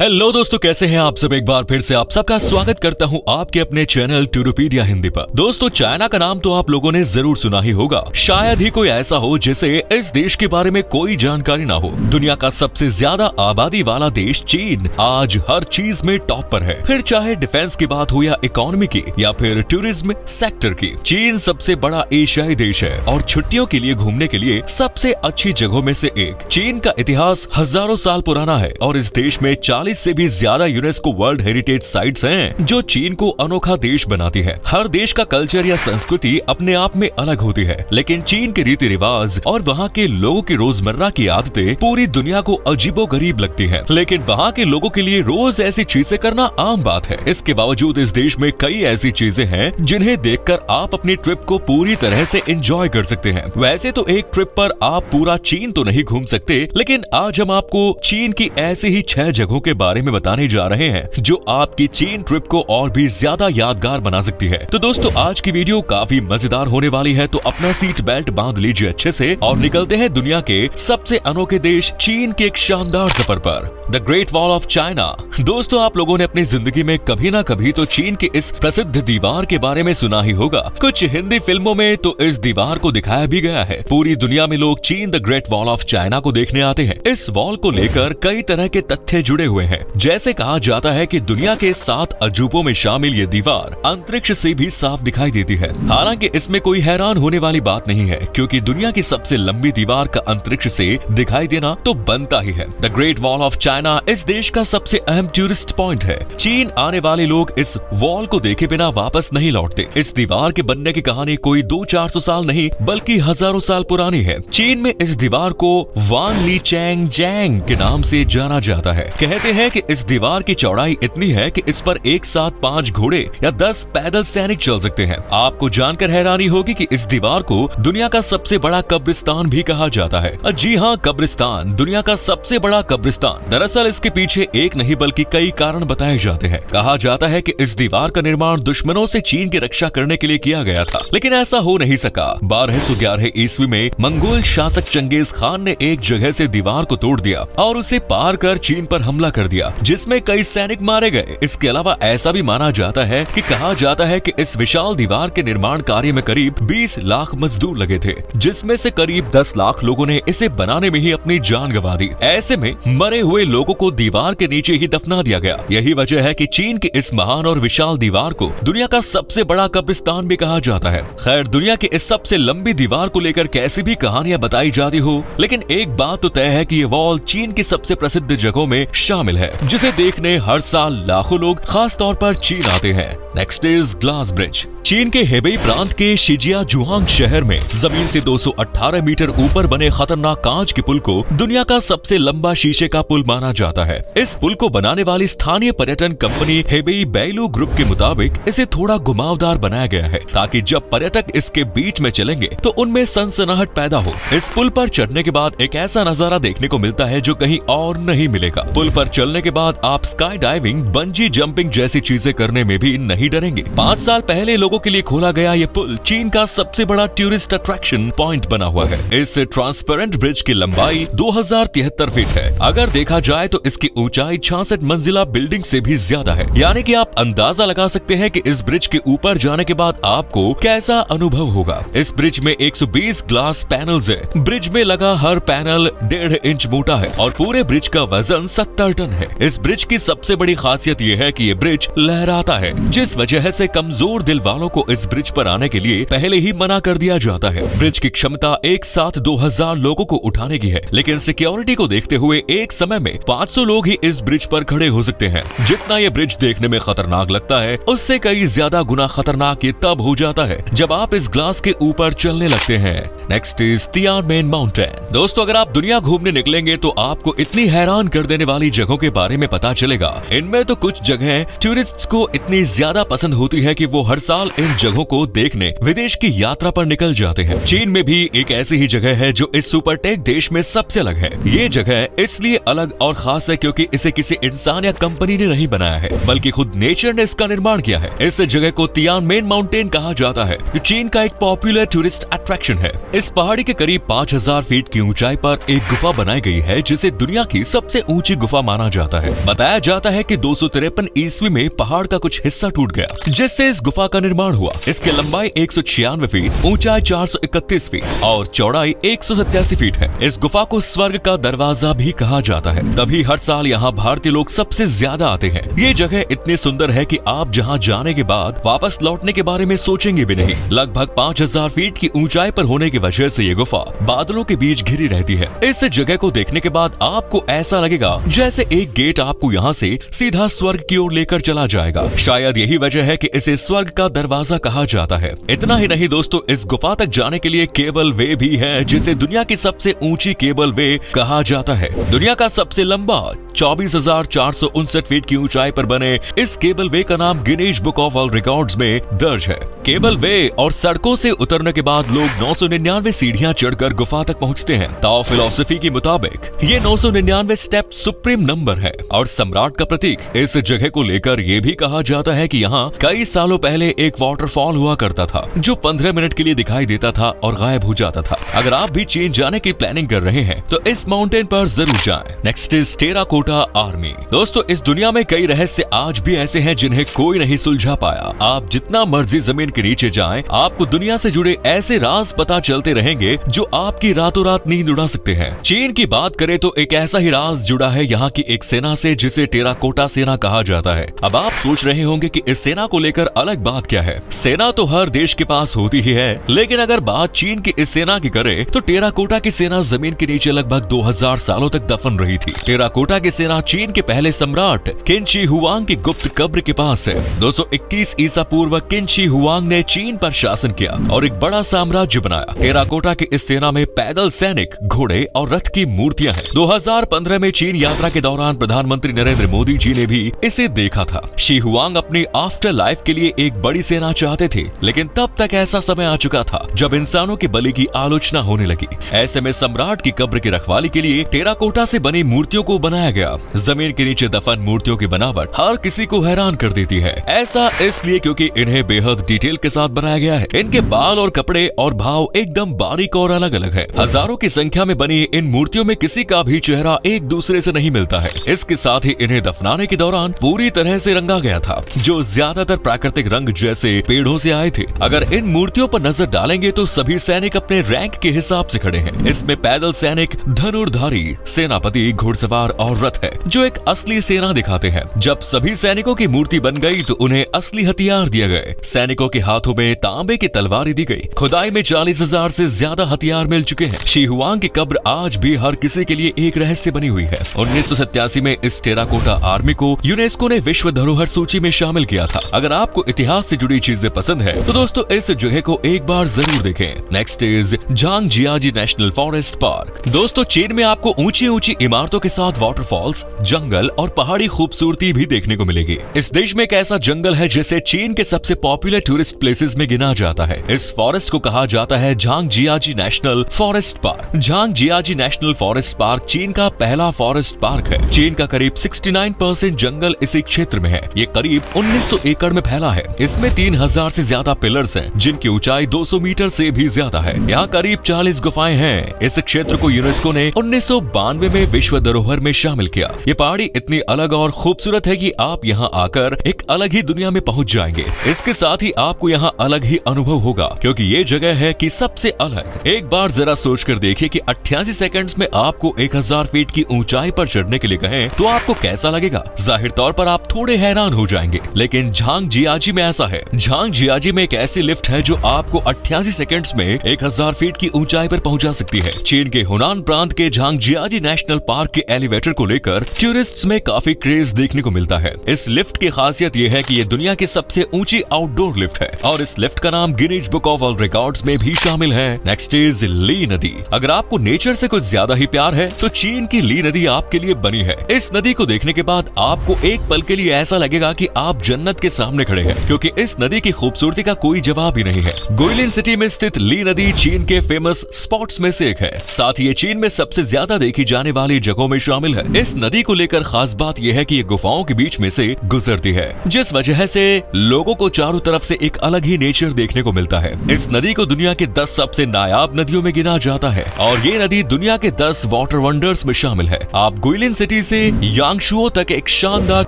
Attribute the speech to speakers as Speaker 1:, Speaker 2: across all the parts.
Speaker 1: Hello दोस्तों, कैसे हैं आप सब। एक बार फिर से आप सबका स्वागत करता हूं आपके अपने चैनल टूडोपीडिया हिंदी पर। दोस्तों, चाइना का नाम तो आप लोगों ने जरूर सुना ही होगा। शायद ही कोई ऐसा हो जिसे इस देश के बारे में कोई जानकारी ना हो। दुनिया का सबसे ज्यादा आबादी वाला देश चीन आज हर चीज में टॉप पर है। फिर चाहे डिफेंस की बात हो या इकोनॉमी की या फिर टूरिज्म सेक्टर की, चीन सबसे बड़ा एशियाई देश है और छुट्टियों के लिए घूमने के लिए सबसे अच्छी जगहों में से एक। चीन का इतिहास हजारों साल पुराना है और इस देश में 40 से भी ज्यादा यूनेस्को वर्ल्ड हेरिटेज साइट्स हैं, जो चीन को अनोखा देश बनाती है। हर देश का कल्चर या संस्कृति अपने आप में अलग होती है, लेकिन चीन के रीति रिवाज और वहाँ के लोगों की रोजमर्रा की आदतें पूरी दुनिया को अजीबोगरीब लगती हैं। लेकिन वहाँ के लोगों के लिए रोज ऐसी चीजें करना आम बात है। इसके बावजूद इस देश में कई ऐसी चीजें हैं जिन्हें देखकर आप अपनी ट्रिप को पूरी तरह से एंजॉय कर सकते हैं। वैसे तो एक ट्रिप पर आप पूरा चीन तो नहीं घूम सकते, लेकिन आज हम आपको चीन की ऐसी ही 6 जगहों के बारे में बताने जा रहे हैं जो आपकी चीन ट्रिप को और भी ज्यादा यादगार बना सकती है। तो दोस्तों, आज की वीडियो काफी मजेदार होने वाली है, तो अपना सीट बेल्ट बांध लीजिए अच्छे से और निकलते हैं दुनिया के सबसे अनोखे देश चीन के एक शानदार सफर पर। The great wall of China. दोस्तों, आप लोगों ने अपनी जिंदगी में कभी ना कभी तो चीन की इस प्रसिद्ध दीवार के बारे में सुना ही होगा। कुछ हिंदी फिल्मों में तो इस दीवार को दिखाया भी गया है। पूरी दुनिया में लोग चीन the great wall of China को देखने आते हैं। इस वॉल को लेकर कई तरह के तथ्य जुड़े हुए हैं। जैसे कहा जाता है कि दुनिया के 7 अजूबों में शामिल ये दीवार अंतरिक्ष से भी साफ दिखाई देती है। हालांकि इसमें कोई हैरान होने वाली बात नहीं है, क्योंकि दुनिया की सबसे लंबी दीवार का अंतरिक्ष से दिखाई देना तो बनता ही है। The great wall of China इस देश का सबसे अहम टूरिस्ट पॉइंट है। चीन आने वाले लोग इस वॉल को देखे बिना वापस नहीं लौटते। इस दीवार के बनने की कहानी कोई 200-400 साल नहीं बल्कि हजारों साल पुरानी है। चीन में इस दीवार को वान ली चैंग जैंग के नाम से जाना जाता है। कहते हैं कि इस दीवार की चौड़ाई इतनी है कि इस पर एक साथ 5 घोड़े या 10 पैदल सैनिक चल सकते हैं। आपको जानकर हैरानी होगी कि इस दीवार को दुनिया का सबसे बड़ा कब्रिस्तान भी कहा जाता है। जी हाँ, कब्रिस्तान, दुनिया का सबसे बड़ा कब्रिस्तान। दरअसल इसके पीछे एक नहीं बल्कि कई कारण बताए जाते हैं। कहा जाता है कि इस दीवार का निर्माण दुश्मनों से चीन की रक्षा करने के लिए किया गया था, लेकिन ऐसा हो नहीं सका। 1211 ईस्वी में मंगोल शासक चंगेज खान ने एक जगह से दीवार को तोड़ दिया और उसे पार कर चीन पर हमला कर दिया, जिसमें कई सैनिक मारे गए। इसके अलावा ऐसा भी माना जाता है कि कहा जाता है कि इस विशाल दीवार के निर्माण कार्य में करीब 20 लाख मजदूर लगे थे, जिसमें से करीब 10 लाख लोगों ने इसे बनाने में ही अपनी जान गंवा दी। ऐसे में मरे हुए लोगों को दीवार के नीचे ही दफना दिया गया। यही वजह है कि चीन की इस महान और विशाल दीवार को दुनिया का सबसे बड़ा कब्रिस्तान भी कहा जाता है। खैर, दुनिया की इस सबसे लंबी दीवार को लेकर कैसी भी कहानियां बताई जाती हो, लेकिन एक बात तो तय है कि ये वॉल चीन की सबसे प्रसिद्ध जगहों में शामिल है, जिसे देखने हर साल लाखों लोग खास तौर पर चीन आते हैं। Next is glass bridge. चीन के हेबेई प्रांत के शिजियाजुआंग शहर में जमीन से 218 मीटर ऊपर बने खतरनाक कांच के पुल को दुनिया का सबसे लंबा शीशे का पुल माना जाता है। इस पुल को बनाने वाली स्थानीय पर्यटन कंपनी हेबेई बैलू ग्रुप के मुताबिक इसे थोड़ा घुमावदार बनाया गया है, ताकि जब पर्यटक इसके बीच में चलेंगे तो उनमें सनसनाहट पैदा हो। इस पुल पर चढ़ने के बाद एक ऐसा नजारा देखने को मिलता है जो कहीं और नहीं मिलेगा। पुल पर चलने के बाद आप स्काई डाइविंग, बंजी जंपिंग जैसी चीजें करने में भी नहीं डरेंगे। 5 साल पहले लोगों के लिए खोला गया ये पुल चीन का सबसे बड़ा टूरिस्ट अट्रैक्शन पॉइंट बना हुआ है। इस ट्रांसपेरेंट ब्रिज की लंबाई 2073 फीट है। अगर देखा जाए तो इसकी ऊंचाई 66 मंजिला बिल्डिंग से भी ज्यादा है। यानी कि आप अंदाजा लगा सकते हैं कि इस ब्रिज के ऊपर जाने के बाद आपको कैसा अनुभव होगा। इस ब्रिज में 120 ग्लास पैनल्स है। ब्रिज में लगा हर पैनल 1.5 इंच मोटा है और पूरे ब्रिज का वजन 70 टन है। इस ब्रिज की सबसे बड़ी खासियत यह है कि ये ब्रिज लहराता है, जिस वजह से कमजोर दिल वालों को इस ब्रिज पर आने के लिए पहले ही मना कर दिया जाता है। ब्रिज की क्षमता एक साथ 2000 लोगों को उठाने की है, लेकिन सिक्योरिटी को देखते हुए एक समय में 500 लोग ही इस ब्रिज पर खड़े हो सकते हैं। जितना ये ब्रिज देखने में खतरनाक लगता है, उससे कई ज्यादा गुना खतरनाक ये तब हो जाता है जब आप इस ग्लास के ऊपर चलने लगते हैं। Next is Tiananmen mountain. दोस्तों, अगर आप दुनिया घूमने निकलेंगे तो आपको इतनी हैरान कर देने वाली जगहों के बारे में पता चलेगा। इनमें तो कुछ जगहें टूरिस्ट्स को इतनी ज्यादा पसंद होती है कि वो हर साल इन जगहों को देखने विदेश की यात्रा पर निकल जाते हैं। चीन में भी एक ऐसी ही जगह है जो इस सुपरटेक देश में सबसे अलग है। ये जगह इसलिए अलग और खास है क्योंकि इसे किसी इंसान या कंपनी ने नहीं बनाया है, बल्कि खुद नेचर ने इसका निर्माण किया है। इस जगह को तियानमेन माउंटेन कहा जाता है, जो चीन का एक पॉपुलर टूरिस्ट अट्रैक्शन है। इस पहाड़ी के करीब 5000 फीट की ऊंचाई पर एक गुफा बनाई गई है, जिसे दुनिया की सबसे ऊंची गुफा माना जाता है। बताया जाता है कि 253 ईस्वी में पहाड़ का कुछ हिस्सा टूट गया, जिससे इस गुफा का निर्माण हुआ। इसकी लंबाई 196 फीट, ऊंचाई 431 फीट और चौड़ाई 187 फीट है। इस गुफा को स्वर्ग का दरवाजा भी कहा जाता है। तभी हर साल यहाँ भारतीय लोग सबसे ज्यादा आते हैं। ये जगह इतनी सुंदर है कि आप जहाँ जाने के बाद वापस लौटने के बारे में सोचेंगे भी नहीं। लगभग 5000 फीट की ऊंचाई पर होने की वजह से ये गुफा बादलों के बीच घिरी रहती है। इस जगह को देखने के बाद आपको ऐसा लगेगा जैसे एक गेट आपको यहाँ से सीधा स्वर्ग की ओर लेकर चला जाएगा। शायद यही वजह है कि इसे स्वर्ग का दरवाजा कहा जाता है। इतना ही नहीं दोस्तों, इस गुफा तक जाने के लिए केबल वे भी है, जिसे दुनिया की सबसे ऊंची केबल वे कहा जाता है। दुनिया का सबसे लंबा 24,459 फीट की ऊंचाई पर बने इस केबल वे का नाम Guinness book of world records में दर्ज है। केबल वे और सड़कों से उतरने के बाद लोग 999 सीढ़ियां चढ़कर गुफा तक पहुंचते हैं। ताओ फिलॉसफी के मुताबिक ये 999 स्टेप सुप्रीम नंबर है और सम्राट का प्रतीक। इस जगह को लेकर ये भी कहा जाता है कि यहाँ कई सालों पहले एक वाटरफॉल हुआ करता था, जो 15 मिनट के लिए दिखाई देता था और गायब हो जाता था। अगर आप भी चीन जाने की प्लानिंग कर रहे हैं तो इस माउंटेन पर जरूर जाएं। Next is terracotta army. दोस्तों, इस दुनिया में कई रहस्य आज भी ऐसे हैं जिन्हें कोई नहीं सुलझा पाया। आप जितना मर्जी जमीन के नीचे जाएं, आपको दुनिया से जुड़े ऐसे राज पता चलते रहेंगे जो आपकी रातों रात नींद उड़ा सकते हैं। चीन की बात करें तो एक ऐसा ही राज जुड़ा है यहाँ की एक सेना से, जिसे टेराकोटा सेना कहा जाता है। अब आप सोच रहे होंगे कि इस सेना को लेकर अलग बात क्या है। सेना तो हर देश के पास होती ही है, लेकिन अगर बात चीन की इस सेना की करें तो टेराकोटा की सेना जमीन के नीचे लगभग 2000 सालों तक दफन रही थी। टेराकोटा की सेना चीन के पहले सम्राट किन शी हुआंग की गुप्त कब्र के पास है। 221 ईसा पूर्व किन शी हुआंग ने चीन पर शासन किया और एक बड़ा साम्राज्य बनाया। टेराकोटा की इस सेना में पैदल सैनिक, घोड़े और रथ की मूर्तियां हैं। 2015 में चीन यात्रा के दौरान प्रधानमंत्री नरेंद्र मोदी जी ने भी इसे देखा था। शी हुआंग अपनी आफ्टर लाइफ के लिए एक बड़ी सेना चाहते थे, लेकिन तब तक ऐसा समय आ चुका था जब इंसानों के बलि की आलोचना होने लगी। ऐसे में सम्राट की कब्र की रखवाली के लिए टेराकोटा से बनी मूर्तियों को बनाया गया। जमीन के नीचे दफन मूर्तियों की बनावट हर किसी को हैरान कर देती है। ऐसा इसलिए क्योंकि इन्हें बेहद डिटेल के साथ बनाया गया है। इनके बाल और कपड़े और भाव एकदम बारीक और अलग अलग है। हजारों की संख्या में बनी इन मूर्तियों में किसी का भी चेहरा एक दूसरे से नहीं मिलता है। इसके साथ ही इन्हें दफनाने के दौरान पूरी तरह से रंगा गया था, जो ज्यादातर प्राकृतिक रंग जैसे पेड़ों से आए थे। अगर इन मूर्तियों पर नजर डालेंगे तो सभी सैनिक अपने रैंक के हिसाब से खड़े हैं। इसमें पैदल सैनिक, धनुर्धारी, सेनापति, घुड़सवार और रथ है, जो एक असली सेना दिखाते हैं। जब सभी सैनिकों की मूर्ति बन गई तो उन्हें असली हथियार दिए गए। सैनिकों के हाथों में तांबे की तलवारें दी गई। खुदाई में 40,000 से ज्यादा हथियार मिल चुके हैं। शी हुआंग की कब्र आज भी हर किसी के लिए एक रहस्य बनी हुई है। 1987 में इस टेराकोटा आर्मी को यूनेस्को ने विश्व धरोहर सूची में शामिल किया था। अगर आपको इतिहास से जुड़ी चीजें पसंद है तो दोस्तों इस जगह को एक बार जरूर देखें। Next is Zhangjiajie national forest park. दोस्तों, चीन में आपको ऊंची ऊंची इमारतों के साथ वाटरफॉल्स, जंगल और पहाड़ी खूबसूरती भी देखने को मिलेगी। इस देश में एक ऐसा जंगल है जिसे चीन के सबसे पॉपुलर टूरिस्ट प्लेसेस में गिना जाता है। इस फॉरेस्ट को कहा जाता है Zhangjiajie national forest park. Zhangjiajie national forest park चीन का पहला फॉरेस्ट पार्क है। चीन का करीब 69% जंगल इसी क्षेत्र में है। ये करीब 1900 एकड़ में फैला है। इसमें 3000 से ज्यादा पिलर्स हैं, जिनकी ऊंचाई 200 मीटर से भी ज्यादा है। यहाँ करीब 40 गुफाएं हैं। इस क्षेत्र को यूनेस्को ने 1992 में विश्व धरोहर में शामिल किया। ये पहाड़ी इतनी अलग और खूबसूरत है कि आप यहाँ आकर एक अलग ही दुनिया में पहुँच जाएंगे। इसके साथ ही आपको यहाँ अलग ही अनुभव होगा, क्योंकि ये जगह है कि सबसे अलग। एक बार जरा सोच कर देखिए कि 88 सेकंड्स में आपको 1000 फीट की ऊंचाई पर चढ़ने के लिए कहें तो आपको कैसा लगेगा। जाहिर तौर पर आप थोड़े हैरान हो जाएंगे, लेकिन झांगजियाजी में ऐसा है। झांगजियाजी में एक ऐसी लिफ्ट है जो आपको 88 सेकंड्स में 1000 फीट की ऊंचाई पर पहुंचा सकती है। चीन के हुनान प्रांत के झांगजियाजी नेशनल पार्क के एलिवेटर को लेकर टूरिस्ट्स में काफी क्रेज देखने को मिलता है। इस लिफ्ट की खासियत यह है कि ये दुनिया की सबसे ऊंची आउटडोर लिफ्ट है और इस लिफ्ट का नाम Guinness book of world records में भी शामिल है। नेक्स्ट इज ली नदी। अगर आपको नेचर से कुछ ज्यादा ही प्यार है तो चीन की ली नदी आपके लिए बनी है। इस नदी को देखने के बाद आपको एक पल के लिए ऐसा लगेगा कि आप जन्नत के सामने खड़े हैं, क्योंकि इस नदी की खूबसूरती का कोई जवाब ही नहीं है। गुइलिन सिटी में स्थित ली नदी चीन के फेमस स्पॉट्स में से एक है। साथ ही ये चीन में सबसे ज्यादा देखी जाने वाली जगहों में शामिल है। इस नदी को लेकर खास बात यह है कि ये गुफाओं के बीच में से गुजरती है, जिस वजह से लोगों को चारों तरफ से एक अलग ही नेचर देखने को मिलता है। इस नदी को दुनिया के 10 सबसे नायाब नदियों में गिना जाता है और ये नदी दुनिया के 10 वाटर वंडर्स में शामिल है। आप गुइलिन सिटी सिटी से यांगशुओ तक एक शानदार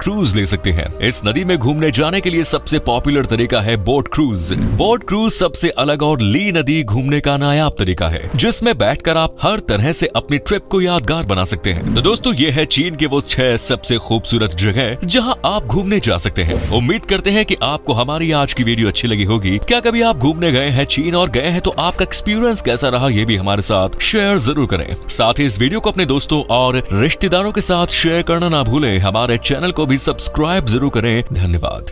Speaker 1: क्रूज ले सकते हैं। इस नदी में घूमने जाने के लिए सबसे पॉपुलर तरीका है बोट क्रूज। बोट क्रूज सबसे अलग और ली नदी घूमने का नायाब तरीका है, जिसमें बैठकर आप हर तरह से अपनी ट्रिप को यादगार बना सकते हैं। तो दोस्तों, ये है चीन के वो 6 सबसे खूबसूरत जगह जहां आप घूमने जा सकते हैं। उम्मीद करते हैं कि आपको हमारी आज की वीडियो अच्छी लगी होगी। क्या कभी आप घूमने गए हैं चीन और गए हैं तो आपका एक्सपीरियंस कैसा रहा, ये भी हमारे साथ शेयर जरूर करें। साथ ही इस वीडियो को अपने दोस्तों और रिश्तेदारों के साथ शेयर करना ना भूलें। हमारे चैनल को भी सब्सक्राइब जरूर करें। धन्यवाद।